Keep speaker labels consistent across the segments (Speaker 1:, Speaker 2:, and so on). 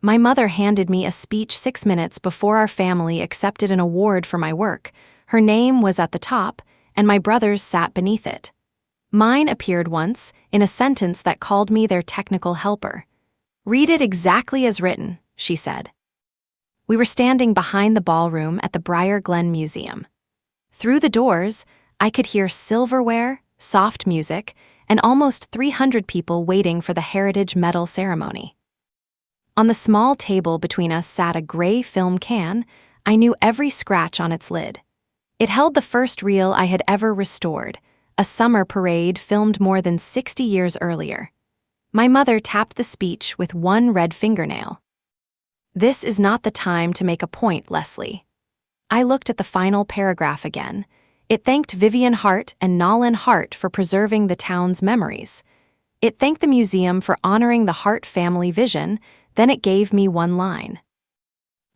Speaker 1: My mother handed me a speech 6 minutes before our family accepted an award for my work. Her name was at the top, and my brother's sat beneath it. Mine appeared once, in a sentence that called me their technical helper. "Read it exactly as written," she said. We were standing behind the ballroom at the Briar Glen Museum. Through the doors, I could hear silverware, soft music, and almost 300 people waiting for the Heritage Medal ceremony. On the small table between us sat a gray film can. I knew every scratch on its lid. It held the first reel I had ever restored, a summer parade filmed more than 60 years earlier. My mother tapped the speech with one red fingernail. "This is not the time to make a point, Leslie." I looked at the final paragraph again. It thanked Vivian Hart and Nolan Hart for preserving the town's memories. It thanked the museum for honoring the Hart family vision. Then it gave me one line.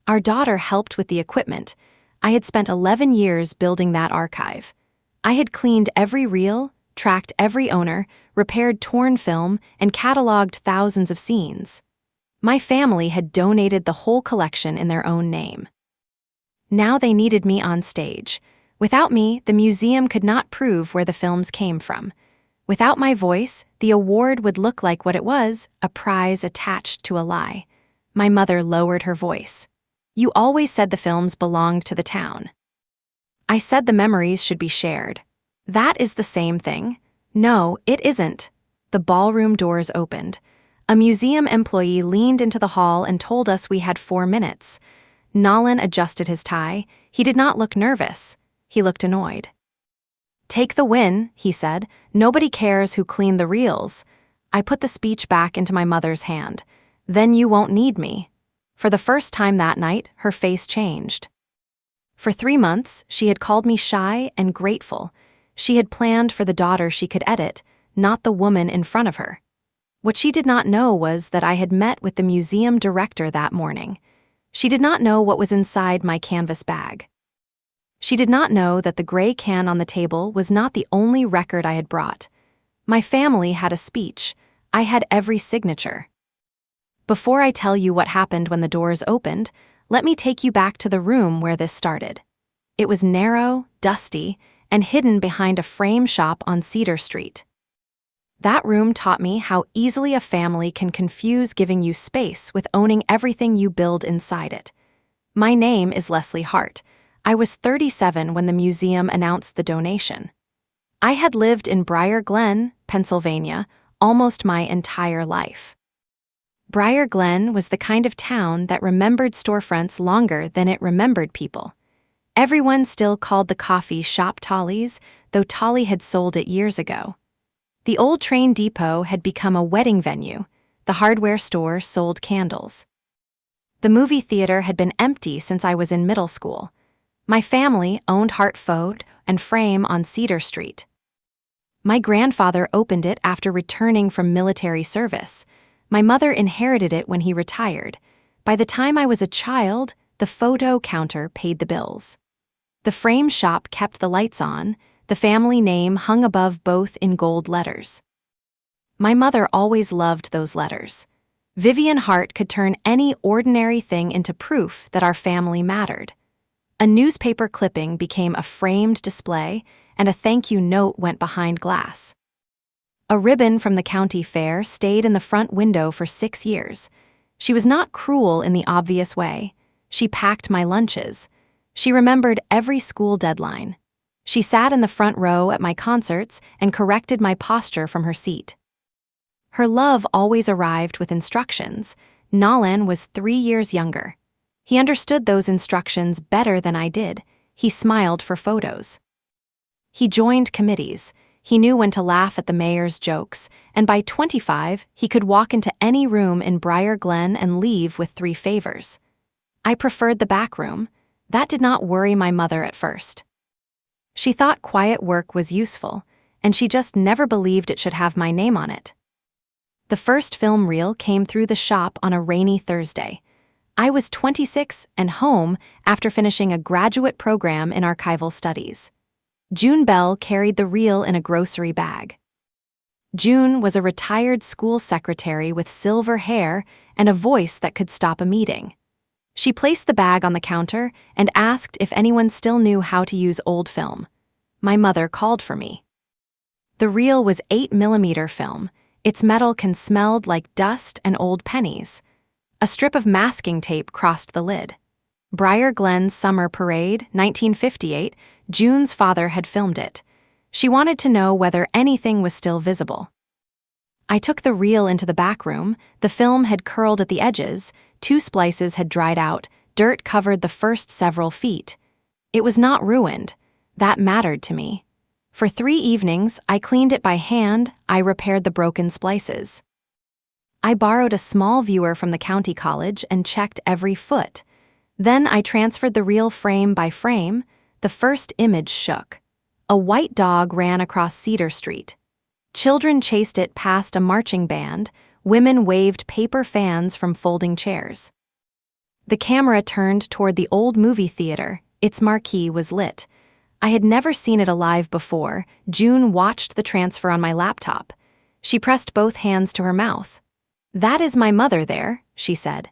Speaker 1: Our daughter helped with the equipment. I had spent 11 years building that archive. I had cleaned every reel, tracked every owner, repaired torn film, and cataloged thousands of scenes. My family had donated the whole collection in their own name. Now they needed me on stage. Without me, the museum could not prove where the films came from. Without my voice, the award would look like what it was, a prize attached to a lie. My mother lowered her voice. "You always said the films belonged to the town." I said the memories should be shared. "That is the same thing." "No, it isn't." The ballroom doors opened. A museum employee leaned into the hall and told us we had 4 minutes. Nolan adjusted his tie. He did not look nervous. He looked annoyed. "Take the win," he said. "Nobody cares who cleaned the reels." I put the speech back into my mother's hand. "Then you won't need me." For the first time that night, her face changed. For 3 months, she had called me shy and grateful. She had planned for the daughter she could edit, not the woman in front of her. What she did not know was that I had met with the museum director that morning. She did not know what was inside my canvas bag. She did not know that the gray can on the table was not the only record I had brought. My family had a speech. I had every signature. Before I tell you what happened when the doors opened, let me take you back to the room where this started. It was narrow, dusty, and hidden behind a frame shop on Cedar Street. That room taught me how easily a family can confuse giving you space with owning everything you build inside it. My name is Leslie Hart. I was 37 when the museum announced the donation. I had lived in Briar Glen, Pennsylvania, almost my entire life. Briar Glen was the kind of town that remembered storefronts longer than it remembered people. Everyone still called the coffee shop Tolly's, though Tolly had sold it years ago. The old train depot had become a wedding venue. The hardware store sold candles. The movie theater had been empty since I was in middle school. My family owned Hart Photo and Frame on Cedar Street. My grandfather opened it after returning from military service. My mother inherited it when he retired. By the time I was a child, the photo counter paid the bills. The frame shop kept the lights on. The family name hung above both in gold letters. My mother always loved those letters. Vivian Hart could turn any ordinary thing into proof that our family mattered. A newspaper clipping became a framed display, and a thank you note went behind glass. A ribbon from the county fair stayed in the front window for 6 years. She was not cruel in the obvious way. She packed my lunches. She remembered every school deadline. She sat in the front row at my concerts and corrected my posture from her seat. Her love always arrived with instructions. Nolan was 3 years younger. He understood those instructions better than I did. He smiled for photos. He joined committees. He knew when to laugh at the mayor's jokes, and by 25, he could walk into any room in Briar Glen and leave with 3 favors. I preferred the back room. That did not worry my mother at first. She thought quiet work was useful, and she just never believed it should have my name on it. The first film reel came through the shop on a rainy Thursday. I was 26 and home after finishing a graduate program in archival studies. June Bell carried the reel in a grocery bag. June was a retired school secretary with silver hair and a voice that could stop a meeting. She placed the bag on the counter and asked if anyone still knew how to use old film. My mother called for me. The reel was 8mm film. Its metal can smelled like dust and old pennies. A strip of masking tape crossed the lid. Briar Glen's Summer Parade, 1958, June's father had filmed it. She wanted to know whether anything was still visible. I took the reel into the back room. The film had curled at the edges, 2 splices had dried out, dirt covered the first several feet. It was not ruined. That mattered to me. For 3 evenings, I cleaned it by hand, I repaired the broken splices. I borrowed a small viewer from the county college and checked every foot. Then I transferred the reel frame by frame. The first image shook. A white dog ran across Cedar Street. Children chased it past a marching band. Women waved paper fans from folding chairs. The camera turned toward the old movie theater. Its marquee was lit. I had never seen it alive before. June watched the transfer on my laptop. She pressed both hands to her mouth. "That is my mother there," she said.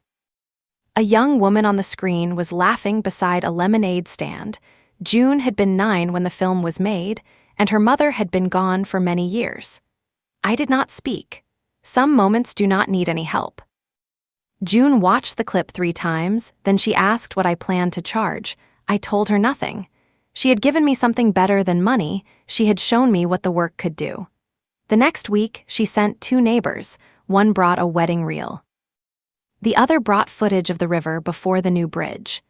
Speaker 1: A young woman on the screen was laughing beside a lemonade stand. June had been 9 when the film was made, and her mother had been gone for many years. I did not speak. Some moments do not need any help. June watched the clip 3 times, then she asked what I planned to charge. I told her nothing. She had given me something better than money. She had shown me what the work could do. The next week, she sent 2 neighbors. One brought a wedding reel. The other brought footage of the river before the new bridge.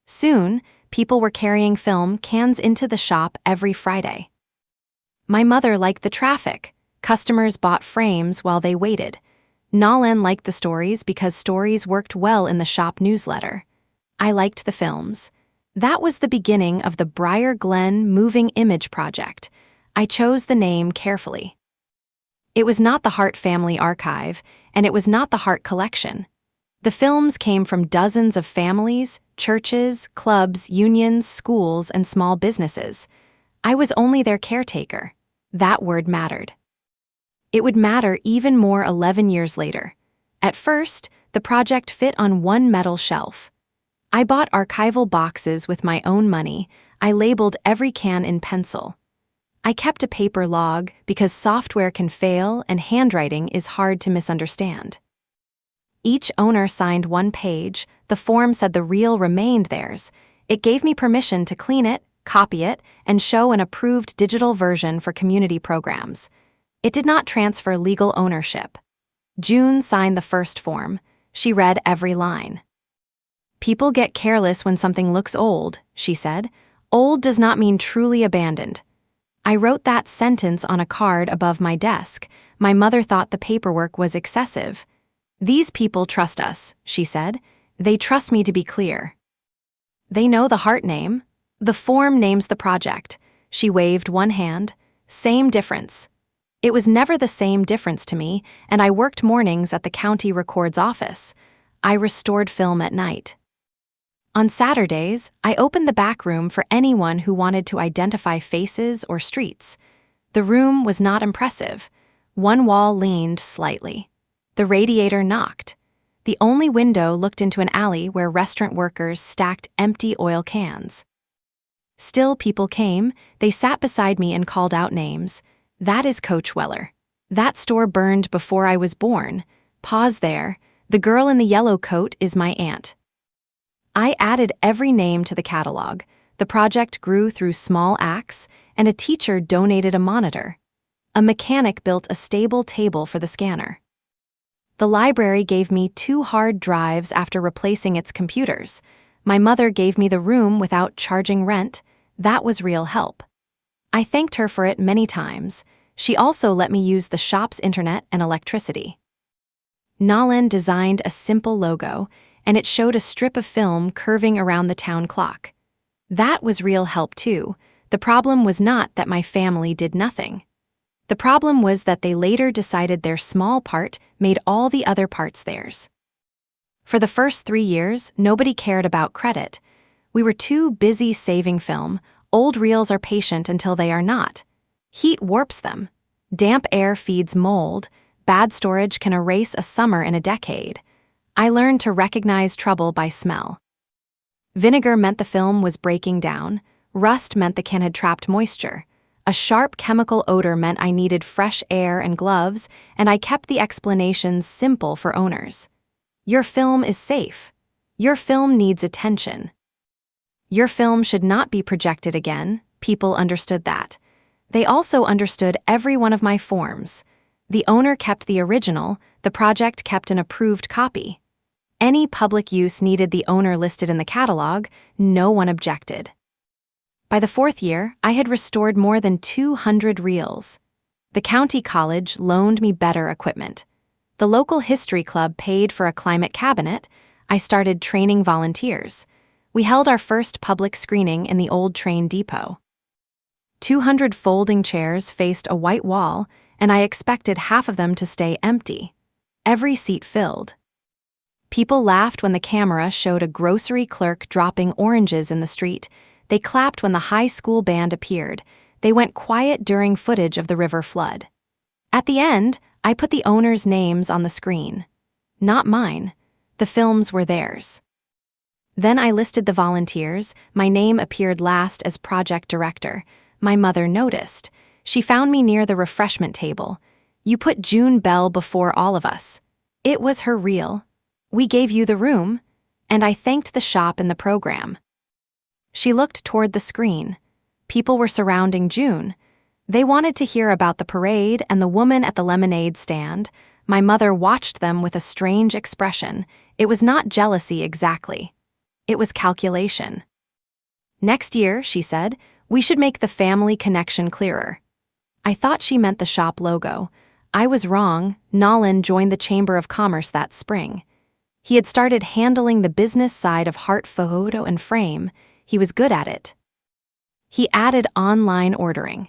Speaker 1: Soon, people were carrying film cans into the shop every Friday. My mother liked the traffic. Customers bought frames while they waited. Nalen liked the stories because stories worked well in the shop newsletter. I liked the films. That was the beginning of the Briar Glen Moving Image Project. I chose the name carefully. It was not the Hart Family Archive, and it was not the Hart Collection. The films came from dozens of families, churches, clubs, unions, schools, and small businesses. I was only their caretaker. That word mattered. It would matter even more 11 years later. At first, the project fit on one metal shelf. I bought archival boxes with my own money. I labeled every can in pencil. I kept a paper log because software can fail and handwriting is hard to misunderstand. Each owner signed one page. The form said the reel remained theirs. It gave me permission to clean it, copy it, and show an approved digital version for community programs. It did not transfer legal ownership. June signed the first form. She read every line. "People get careless when something looks old," she said. "Old does not mean truly abandoned." I wrote that sentence on a card above my desk. My mother thought the paperwork was excessive. "These people trust us," she said. "They trust me to be clear. They know the Hart name. The form names the project." She waved one hand. "Same difference." It was never the same difference to me, and I worked mornings at the county records office. I restored film at night. On Saturdays, I opened the back room for anyone who wanted to identify faces or streets. The room was not impressive. One wall leaned slightly. The radiator knocked. The only window looked into an alley where restaurant workers stacked empty oil cans. Still, people came. They sat beside me and called out names. "That is Coach Weller. That store burned before I was born. Pause there. The girl in the yellow coat is my aunt." I added every name to the catalog. The project grew through small acts, and a teacher donated a monitor. A mechanic built a stable table for the scanner. The library gave me 2 hard drives after replacing its computers. My mother gave me the room without charging rent. That was real help. I thanked her for it many times. She also let me use the shop's internet and electricity. Nalen designed a simple logo, and it showed a strip of film curving around the town clock. That was real help too. The problem was not that my family did nothing. The problem was that they later decided their small part made all the other parts theirs. For the first 3 years, nobody cared about credit. We were too busy saving film. Old reels are patient until they are not. Heat warps them. Damp air feeds mold. Bad storage can erase a summer in a decade. I learned to recognize trouble by smell. Vinegar meant the film was breaking down. Rust meant the can had trapped moisture. A sharp chemical odor meant I needed fresh air and gloves, and I kept the explanations simple for owners. Your film is safe. Your film needs attention. Your film should not be projected again. People understood that. They also understood every one of my forms. The owner kept the original, the project kept an approved copy. Any public use needed the owner listed in the catalog. No one objected. By the 4th year, I had restored more than 200 reels. The county college loaned me better equipment. The local history club paid for a climate cabinet. I started training volunteers. We held our first public screening in the old train depot. 200 folding chairs faced a white wall, and I expected half of them to stay empty. Every seat filled. People laughed when the camera showed a grocery clerk dropping oranges in the street. They clapped when the high school band appeared. They went quiet during footage of the river flood. At the end, I put the owners' names on the screen. Not mine. The films were theirs. Then I listed the volunteers. My name appeared last as project director. My mother noticed. She found me near the refreshment table. You put June Bell before all of us. It was her reel. We gave you the room, and I thanked the shop in the program. She looked toward the screen. People were surrounding June. They wanted to hear about the parade and the woman at the lemonade stand. My mother watched them with a strange expression. It was not jealousy exactly. It was calculation. Next year, she said, we should make the family connection clearer. I thought she meant the shop logo. I was wrong. Nolan joined the Chamber of Commerce that spring. He had started handling the business side of Hart photo and frame. He was good at it. He added online ordering.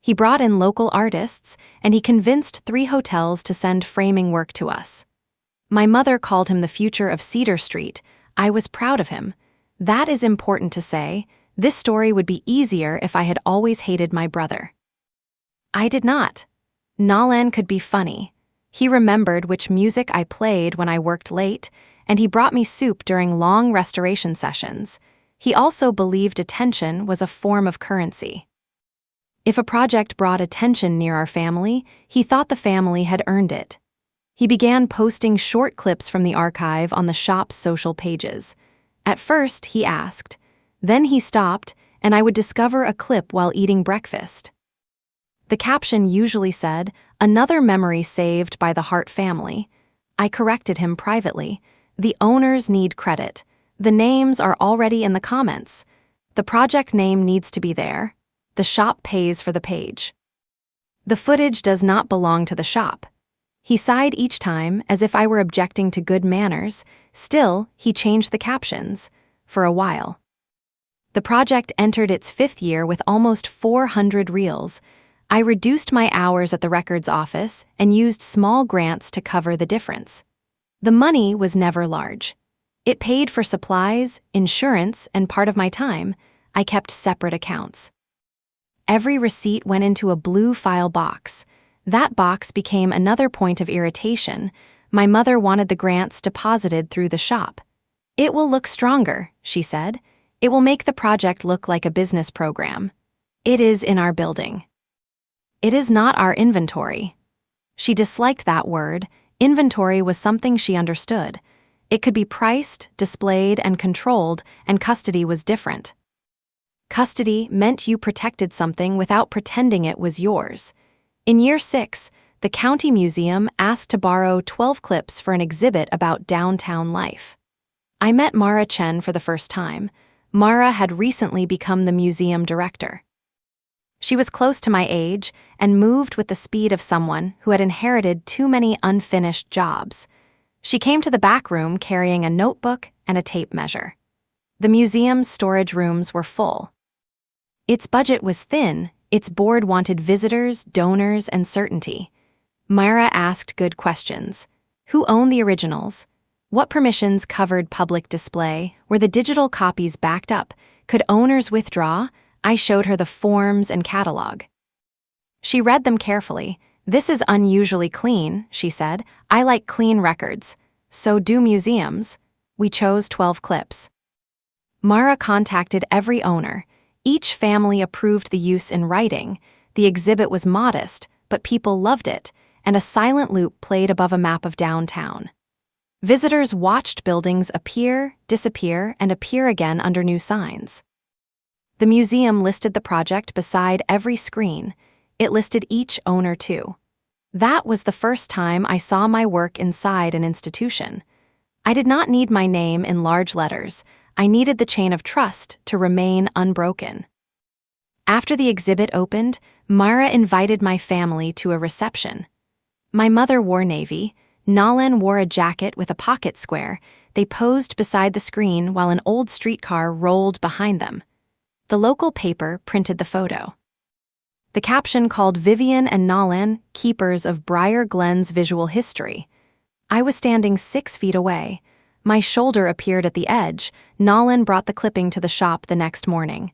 Speaker 1: He brought in local artists, and he convinced 3 hotels to send framing work to us. My mother called him the future of Cedar Street. I was proud of him. That is important to say. This story would be easier if I had always hated my brother. I did not. Nolan could be funny. He remembered which music I played when I worked late, and he brought me soup during long restoration sessions. He also believed attention was a form of currency. If a project brought attention near our family, he thought the family had earned it. He began posting short clips from the archive on the shop's social pages. At first, he asked. Then he stopped, and I would discover a clip while eating breakfast. The caption usually said, "Another memory saved by the Hart family." I corrected him privately. The owners need credit. The names are already in the comments. The project name needs to be there. The shop pays for the page. The footage does not belong to the shop. He sighed each time as if I were objecting to good manners. Still, he changed the captions. For a while. The project entered its 5th year with almost 400 reels. I reduced my hours at the records office and used small grants to cover the difference. The money was never large. It paid for supplies, insurance, and part of my time. I kept separate accounts. Every receipt went into a blue file box. That box became another point of irritation. My mother wanted the grants deposited through the shop. It will look stronger, she said. It will make the project look like a business program. It is in our building. It is not our inventory. She disliked that word. Inventory was something she understood. It could be priced, displayed, and controlled, and custody was different. Custody meant you protected something without pretending it was yours. In year 6, the county museum asked to borrow 12 clips for an exhibit about downtown life. I met Mara Chen for the first time. Mara had recently become the museum director. She was close to my age and moved with the speed of someone who had inherited too many unfinished jobs. She came to the back room carrying a notebook and a tape measure. The museum's storage rooms were full. Its budget was thin. Its board wanted visitors, donors, and certainty. Myra asked good questions. Who owned the originals? What permissions covered public display? Were the digital copies backed up? Could owners withdraw? I showed her the forms and catalog. She read them carefully. "This is unusually clean," she said. "I like clean records. So do museums." We chose 12 clips. Mara contacted every owner. Each family approved the use in writing. The exhibit was modest, but people loved it, and a silent loop played above a map of downtown. Visitors watched buildings appear, disappear, and appear again under new signs. The museum listed the project beside every screen. It listed each owner too. That was the first time I saw my work inside an institution. I did not need my name in large letters. I needed the chain of trust to remain unbroken. After the exhibit opened, Mara invited my family to a reception. My mother wore navy. Nalin wore a jacket with a pocket square. They posed beside the screen while an old streetcar rolled behind them. The local paper printed the photo. The caption called Vivian and Nalin keepers of Briar Glen's visual history. I was standing 6 feet away. My shoulder appeared at the edge. Nalin brought the clipping to the shop the next morning.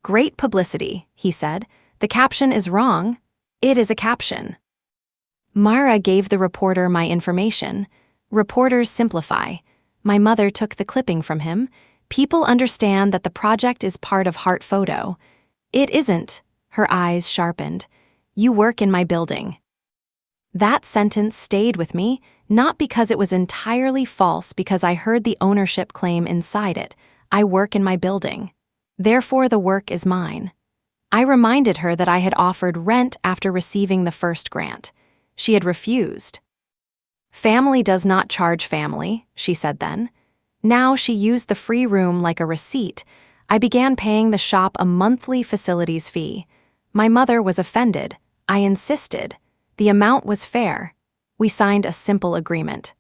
Speaker 1: "Great publicity," he said. "The caption is wrong." "It is a caption." Mara gave the reporter my information. Reporters simplify. My mother took the clipping from him. "People understand that the project is part of Hart Photo." "It isn't." Her eyes sharpened. "You work in my building." That sentence stayed with me, not because it was entirely false, because I heard the ownership claim inside it. "I work in my building. Therefore, the work is mine." I reminded her that I had offered rent after receiving the first grant. She had refused. "Family does not charge family," she said then. Now she used the free room like a receipt. I began paying the shop a monthly facilities fee. My mother was offended. I insisted. The amount was fair. We signed a simple agreement.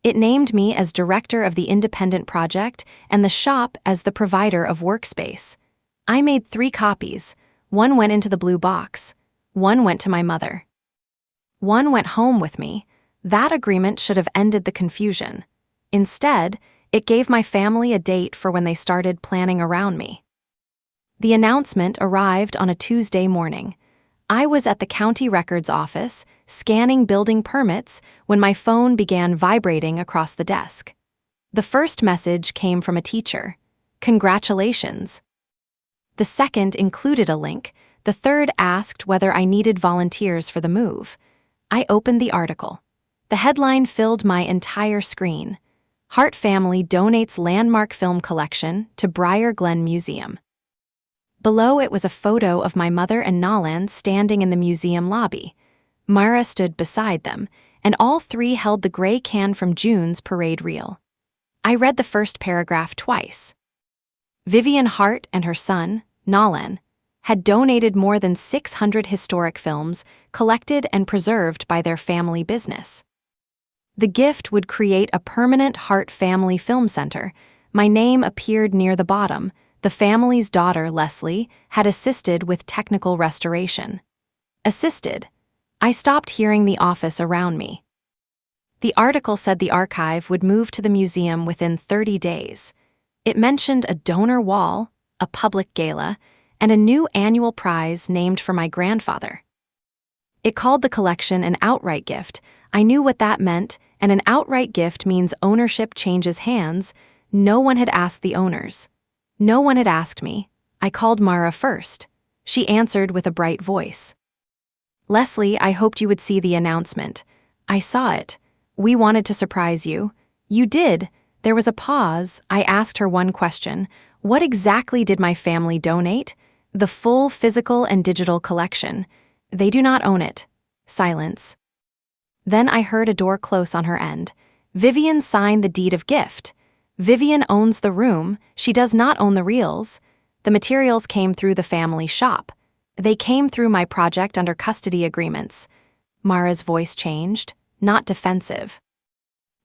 Speaker 1: It named me as director of the independent project and the shop as the provider of workspace. I made 3 copies. One went into the blue box. One went to my mother. One went home with me. That agreement should have ended the confusion. Instead, it gave my family a date for when they started planning around me. The announcement arrived on a Tuesday morning. I was at the county records office, scanning building permits, when my phone began vibrating across the desk. The first message came from a teacher. "Congratulations." The second included a link. The third asked whether I needed volunteers for the move. I opened the article. The headline filled my entire screen. Hart family donates landmark film collection to Briar Glen Museum. Below it was a photo of my mother and Nalin standing in the museum lobby. Mara stood beside them, and all 3 held the gray can from June's parade reel. I read the first paragraph twice. Vivian Hart and her son, Nalin, had donated more than 600 historic films collected and preserved by their family business. The gift would create a permanent Hart Family Film Center. My name appeared near the bottom. The family's daughter, Leslie, had assisted with technical restoration. Assisted. I stopped hearing the office around me. The article said the archive would move to the museum within 30 days. It mentioned a donor wall, a public gala, and a new annual prize named for my grandfather. It called the collection an outright gift. I knew what that meant, and an outright gift means ownership changes hands. No one had asked the owners. No one had asked me. I called Mara first. She answered with a bright voice. "Leslie, I hoped you would see the announcement." "I saw it. We wanted to surprise you." "You did." There was a pause. I asked her one question. "What exactly did my family donate?" "The full physical and digital collection." "They do not own it." Silence. Then I heard a door close on her end. "Vivian signed the deed of gift." "Vivian owns the room. She does not own the reels." The materials came through the family shop. They came through my project under custody agreements. Mara's voice changed, not defensive.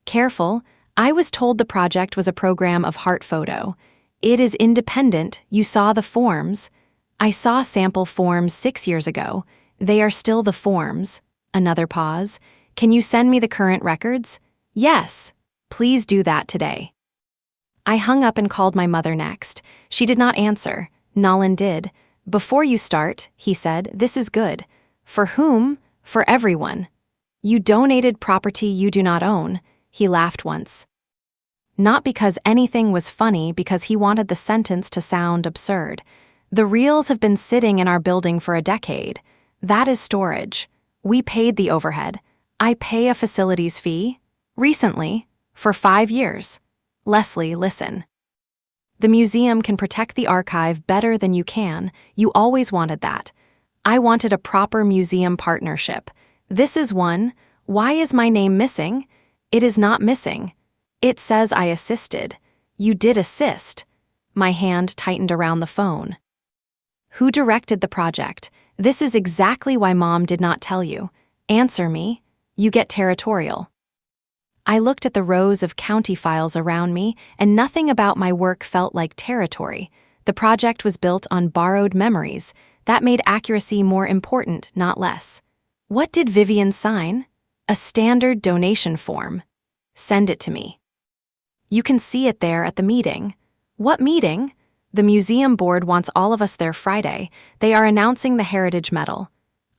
Speaker 1: "Careful. I was told the project was a program of Hart Photo. It is independent. You saw the forms." "I saw sample forms 6 years ago. They are still the forms." Another pause. "Can you send me the current records?" "Yes. Please do that today." I hung up and called my mother next. She did not answer. Nalin did. "Before you start," he said, "this is good. For whom? For everyone. You donated property you do not own, he laughed once. Not because anything was funny, because he wanted the sentence to sound absurd. The reels have been sitting in our building for a decade. That is storage. We paid the overhead. I pay a facilities fee. Recently, for 5 years. Leslie, listen. The museum can protect the archive better than you can. You always wanted that. I wanted a proper museum partnership. This is one. Why is my name missing? It is not missing. It says I assisted. You did assist. My hand tightened around the phone. Who directed the project? This is exactly why Mom did not tell you. Answer me. You get territorial. I looked at the rows of county files around me, and nothing about my work felt like territory. The project was built on borrowed memories. That made accuracy more important, not less. What did Vivian sign? A standard donation form. Send it to me. You can see it there at the meeting. What meeting? The museum board wants all of us there Friday. They are announcing the Heritage Medal.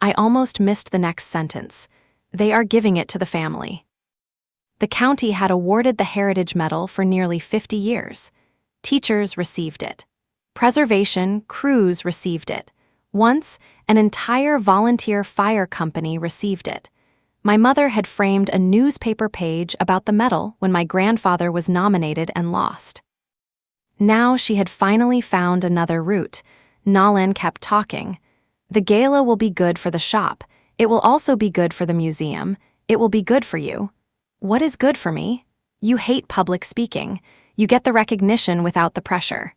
Speaker 1: I almost missed the next sentence. They are giving it to the family. The county had awarded the Heritage Medal for nearly 50 years. Teachers received it. Preservation crews received it. Once, an entire volunteer fire company received it. My mother had framed a newspaper page about the medal when my grandfather was nominated and lost. Now she had finally found another route. Nalin kept talking. The gala will be good for the shop. It will also be good for the museum. It will be good for you. What is good for me? You hate public speaking. You get the recognition without the pressure.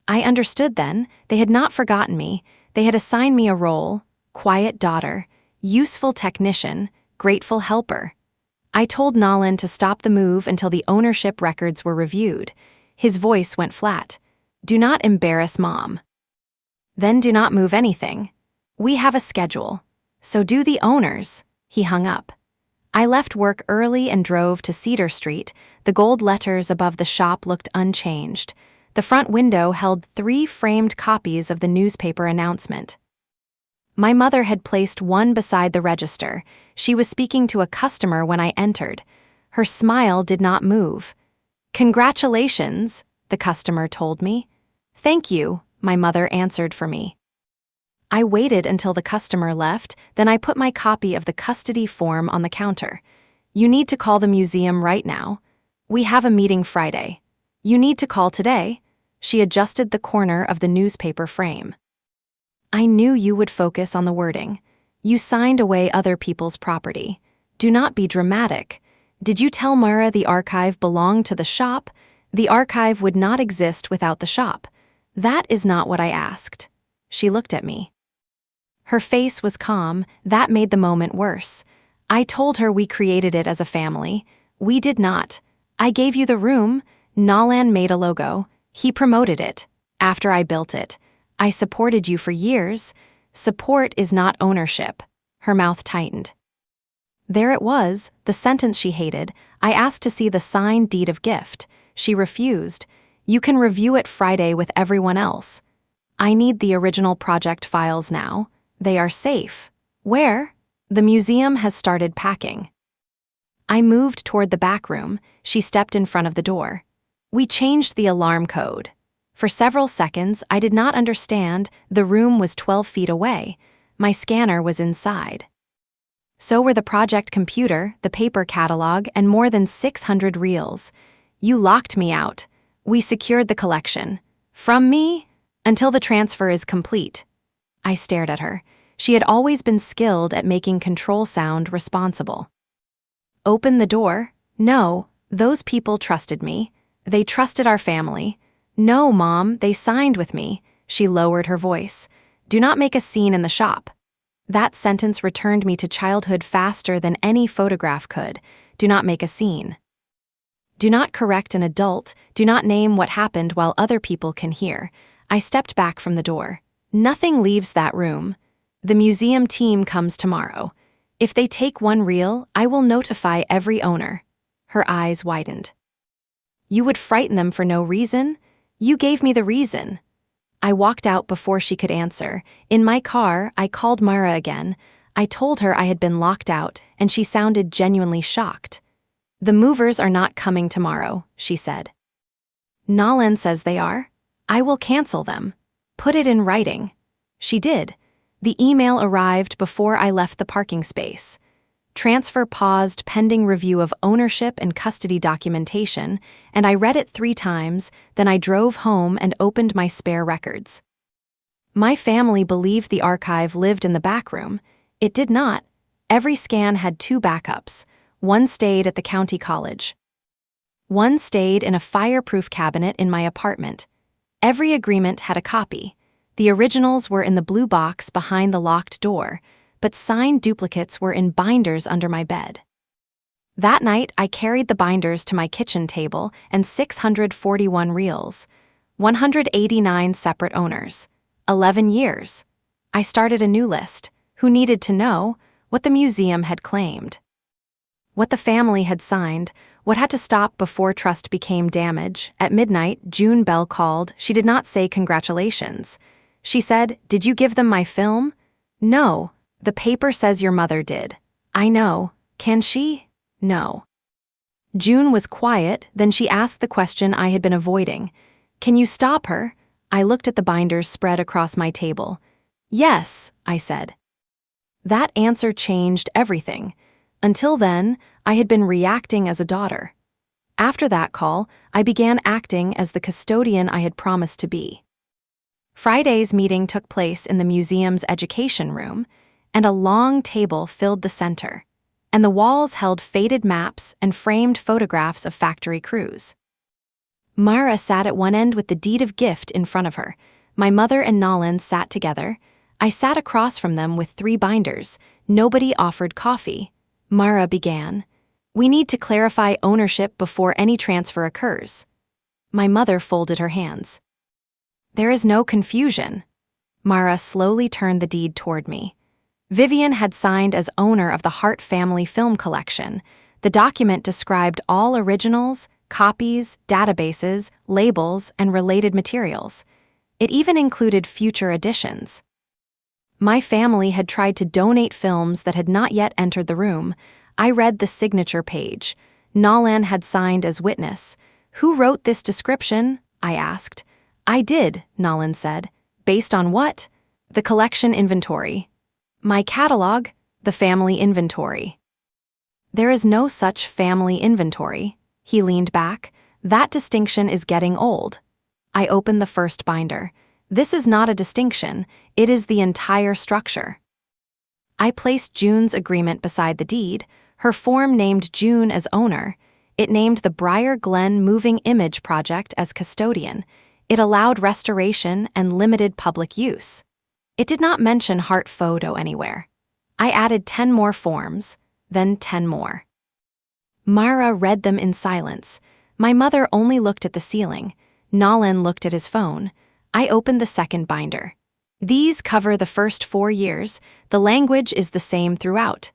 Speaker 1: I understood then. They had not forgotten me. They had assigned me a role: quiet daughter, useful technician, grateful helper. I told Nalin to stop the move until the ownership records were reviewed. His voice went flat. Do not embarrass Mom. Then do not move anything. We have a schedule. So do the owners. He hung up. I left work early and drove to Cedar Street. The gold letters above the shop looked unchanged. The front window held 3 framed copies of the newspaper announcement. My mother had placed one beside the register. She was speaking to a customer when I entered. Her smile did not move. Congratulations, the customer told me. Thank you, my mother answered for me. I waited until the customer left, then I put my copy of the custody form on the counter. You need to call the museum right now. We have a meeting Friday. You need to call today. She adjusted the corner of the newspaper frame. I knew you would focus on the wording. You signed away other people's property. Do not be dramatic. Did you tell Mara the archive belonged to the shop? The archive would not exist without the shop. That is not what I asked. She looked at me. Her face was calm. That made the moment worse. I told her we created it as a family. We did not. I gave you the room. Nalan made a logo. He promoted it. After I built it. I supported you for years. Support is not ownership. Her mouth tightened. There it was, the sentence she hated. I asked to see the signed deed of gift. She refused. You can review it Friday with everyone else. I need the original project files now. They are safe. Where? The museum has started packing. I moved toward the back room. She stepped in front of the door. We changed the alarm code. For several seconds, I did not understand. The room was 12 feet away. My scanner was inside. So were the project computer, the paper catalog, and more than 600 reels. You locked me out. We secured the collection. From me? Until the transfer is complete. I stared at her. She had always been skilled at making control sound responsible. Open the door? No, those people trusted me. They trusted our family. No, Mom, they signed with me. She lowered her voice. Do not make a scene in the shop. That sentence returned me to childhood faster than any photograph could. Do not make a scene. Do not correct an adult. Do not name what happened while other people can hear. I stepped back from the door. Nothing leaves that room. The museum team comes tomorrow. If they take one reel, I will notify every owner. Her eyes widened. You would frighten them for no reason? You gave me the reason. I walked out before she could answer. In my car, I called Mara again. I told her I had been locked out, and she sounded genuinely shocked. "The movers are not coming tomorrow," she said. "Nolan says they are. I will cancel them. Put it in writing." She did. The email arrived before I left the parking space. Transfer paused pending review of ownership and custody documentation, and I read it 3 times, then I drove home and opened my spare records. My family believed the archive lived in the back room. It did not. Every scan had 2 backups. One stayed at the county college. One stayed in a fireproof cabinet in my apartment. Every agreement had a copy. The originals were in the blue box behind the locked door, but signed duplicates were in binders under my bed. That night, I carried the binders to my kitchen table and 641 reels, 189 separate owners, 11 years. I started a new list. Who needed to know? What the museum had claimed. What the family had signed. What had to stop before trust became damage. At midnight, June Bell called. She did not say congratulations. She said, "Did you give them my film?" "No. The paper says your mother did." "I know. Can she?" "No." June was quiet, then she asked the question I had been avoiding. "Can you stop her?" I looked at the binders spread across my table. "Yes," I said. That answer changed everything. Until then, I had been reacting as a daughter. After that call, I began acting as the custodian I had promised to be. Friday's meeting took place in the museum's education room, and a long table filled the center, and the walls held faded maps and framed photographs of factory crews. Mara sat at one end with the deed of gift in front of her. My mother and Nolan sat together. I sat across from them with 3 binders. Nobody offered coffee. Mara began. "We need to clarify ownership before any transfer occurs." My mother folded her hands. "There is no confusion." Mara slowly turned the deed toward me. Vivian had signed as owner of the Hart family film collection. The document described all originals, copies, databases, labels, and related materials. It even included future editions. My family had tried to donate films that had not yet entered the room. I read the signature page. Nolan had signed as witness. "Who wrote this description?" I asked. "I did," Nolan said. "Based on what?" "The collection inventory." "My catalog?" "The family inventory." "There is no such family inventory." He leaned back. "That distinction is getting old." I opened the first binder. "This is not a distinction, it is the entire structure." I placed June's agreement beside the deed. Her form named June as owner. It named the Briar Glen Moving Image Project as custodian. It allowed restoration and limited public use. It did not mention Hart Photo anywhere. I added 10 more forms, then 10 more. Mara read them in silence. My mother only looked at the ceiling. Nolan looked at his phone. I opened the second binder. "These cover the first 4 years. The language is the same throughout."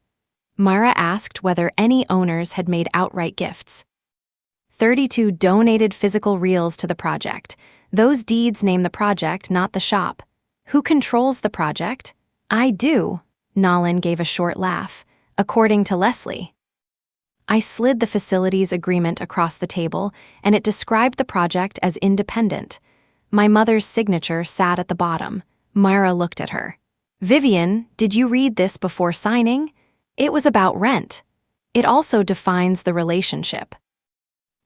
Speaker 1: Mara asked whether any owners had made outright gifts. 32 donated physical reels to the project. Those deeds name the project, not the shop. "Who controls the project?" "I do." Nolan gave a short laugh. "According to Leslie." I slid the facilities agreement across the table, and it described the project as independent. My mother's signature sat at the bottom. Mara looked at her. "Vivian, did you read this before signing?" "It was about rent." "It also defines the relationship."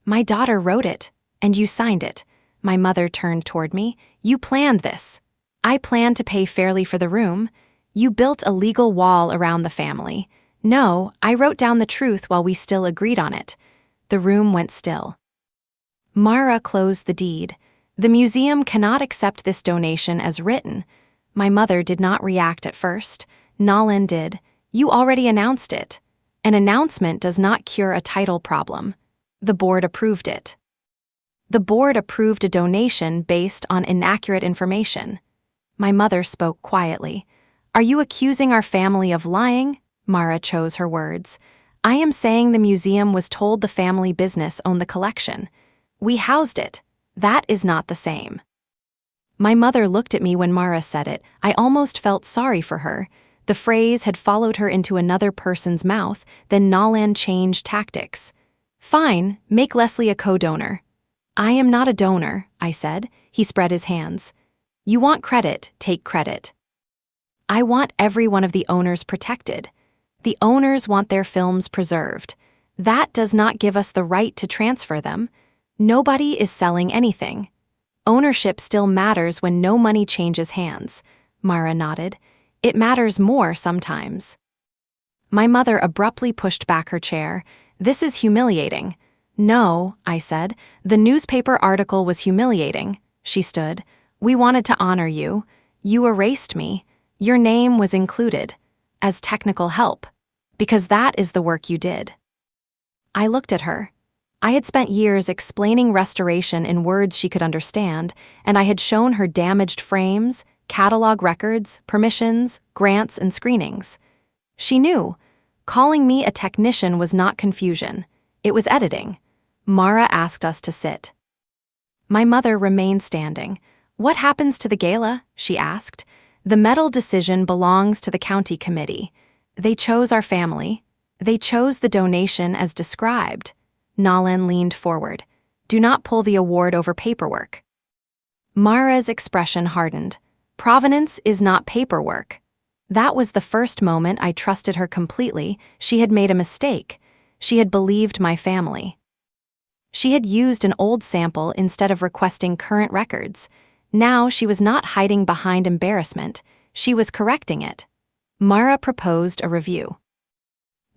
Speaker 1: "My daughter wrote it, and you signed it." My mother turned toward me. "You planned this." "I planned to pay fairly for the room." "You built a legal wall around the family." "No, I wrote down the truth while we still agreed on it." The room went still. Mara closed the deed. "The museum cannot accept this donation as written." My mother did not react at first. Nolan did. "You already announced it." "An announcement does not cure a title problem." The board approved it. The board approved a donation based on inaccurate information. My mother spoke quietly. "Are you accusing our family of lying?" Mara chose her words. "I am saying the museum was told the family business owned the collection. We housed it. That is not the same." My mother looked at me when Mara said it. I almost felt sorry for her. The phrase had followed her into another person's mouth, then Nalan changed tactics. Fine, make Leslie a co-donor. I am not a donor, I said. He spread his hands. You want credit, take credit. I want every one of the owners protected. The owners want their films preserved. That does not give us the right to transfer them. Nobody is selling anything. Ownership still matters when no money changes hands. Mara nodded. It matters more sometimes. My mother abruptly pushed back her chair. This is humiliating. No, I said. The newspaper article was humiliating. She stood. We wanted to honor you. You erased me. Your name was included. As technical help. Because that is the work you did. I looked at her. I had spent years explaining restoration in words she could understand, and I had shown her damaged frames, catalog records, permissions, grants, and screenings. She knew. Calling me a technician was not confusion. It was editing. Mara asked us to sit. My mother remained standing. What happens to the gala? She asked. The medal decision belongs to the county committee. They chose our family. They chose the donation as described. Nalan leaned forward. Do not pull the award over paperwork. Mara's expression hardened. Provenance is not paperwork. That was the first moment I trusted her completely. She had made a mistake. She had believed my family. She had used an old sample instead of requesting current records. Now she was not hiding behind embarrassment. She was correcting it. Mara proposed a review.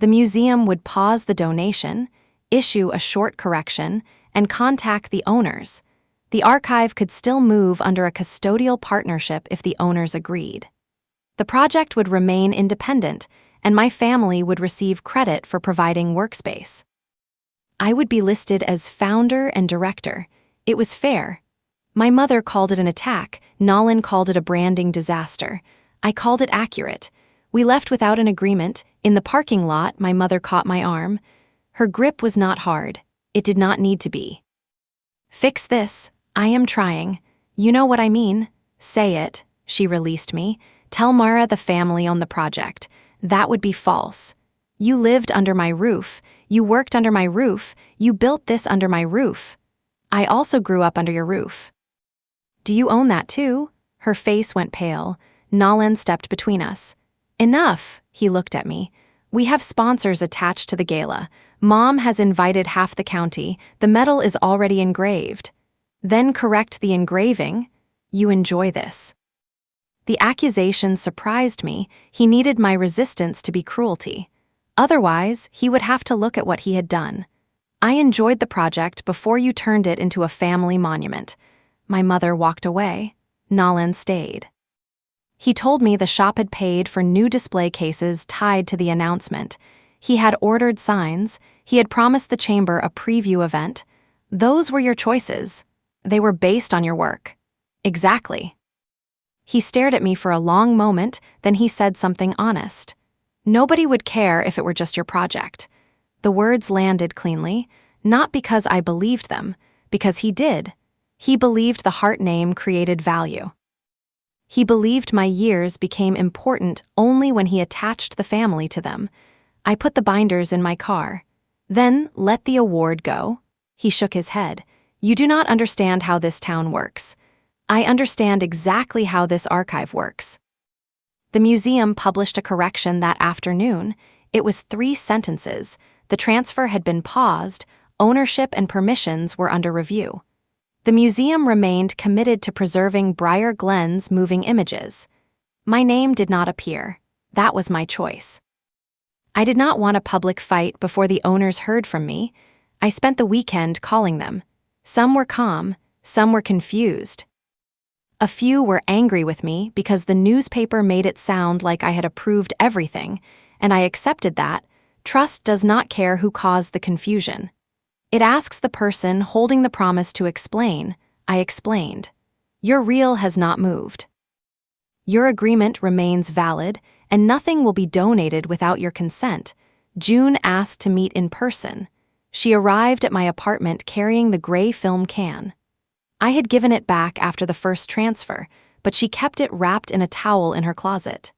Speaker 1: The museum would pause the donation, issue a short correction, and contact the owners. The archive could still move under a custodial partnership if the owners agreed. The project would remain independent, and my family would receive credit for providing workspace. I would be listed as founder and director. It was fair. My mother called it an attack. Nalan called it a branding disaster. I called it accurate. We left without an agreement. In the parking lot, my mother caught my arm. Her grip was not hard. It did not need to be. Fix this. I am trying. You know what I mean. Say it. She released me. Tell Mara the family on the project. That would be false. You lived under my roof. You worked under my roof. You built this under my roof. I also grew up under your roof. Do you own that too? Her face went pale. Nalan stepped between us. Enough, he looked at me. We have sponsors attached to the gala. Mom has invited half the county. The medal is already engraved. Then correct the engraving. You enjoy this. The accusation surprised me. He needed my resistance to be cruelty. Otherwise, he would have to look at what he had done. I enjoyed the project before you turned it into a family monument. My mother walked away. Nalan stayed. He told me the shop had paid for new display cases tied to the announcement. He had ordered signs. He had promised the chamber a preview event. Those were your choices. They were based on your work. Exactly. He stared at me for a long moment, then he said something honest. Nobody would care if it were just your project. The words landed cleanly, not because I believed them, because he did. He believed the Hart name created value. He believed my years became important only when he attached the family to them. I put the binders in my car. Then let the award go. He shook his head. You do not understand how this town works. I understand exactly how this archive works. The museum published a correction that afternoon. It was 3 sentences. The transfer had been paused. Ownership and permissions were under review. The museum remained committed to preserving Briar Glen's moving images. My name did not appear. That was my choice. I did not want a public fight before the owners heard from me. I spent the weekend calling them. Some were calm, some were confused. A few were angry with me because the newspaper made it sound like I had approved everything, and I accepted that. Trust does not care who caused the confusion. It asks the person holding the promise to explain. I explained. Your reel has not moved. Your agreement remains valid, and nothing will be donated without your consent. June asked to meet in person. She arrived at my apartment carrying the gray film can. I had given it back after the first transfer, but she kept it wrapped in a towel in her closet.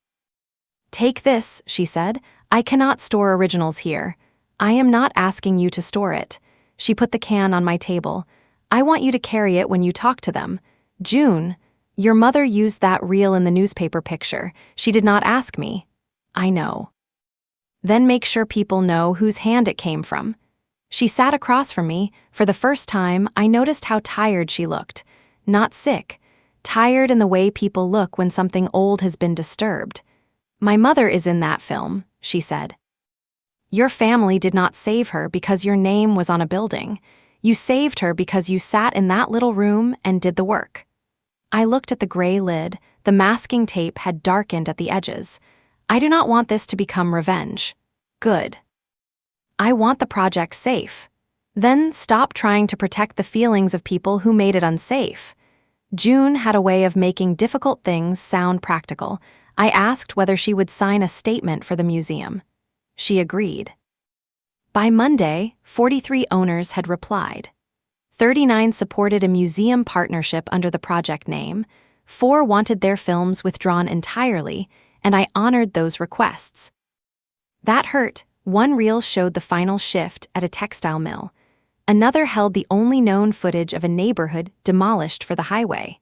Speaker 1: "Take this," she said. "I cannot store originals here. I am not asking you to store it." She put the can on my table. "I want you to carry it when you talk to them. June, your mother used that reel in the newspaper picture. She did not ask me." "I know." "Then make sure people know whose hand it came from." She sat across from me. For the first time, I noticed how tired she looked. Not sick. Tired in the way people look when something old has been disturbed. "My mother is in that film," she said. "Your family did not save her because your name was on a building. You saved her because you sat in that little room and did the work." I looked at the gray lid. The masking tape had darkened at the edges. "I do not want this to become revenge." "Good. I want the project safe." "Then stop trying to protect the feelings of people who made it unsafe." June had a way of making difficult things sound practical. I asked whether she would sign a statement for the museum. She agreed. By Monday, 43 owners had replied. 39 supported a museum partnership under the project name, 4 wanted their films withdrawn entirely, and I honored those requests. That hurt. One reel showed the final shift at a textile mill. Another held the only known footage of a neighborhood demolished for the highway.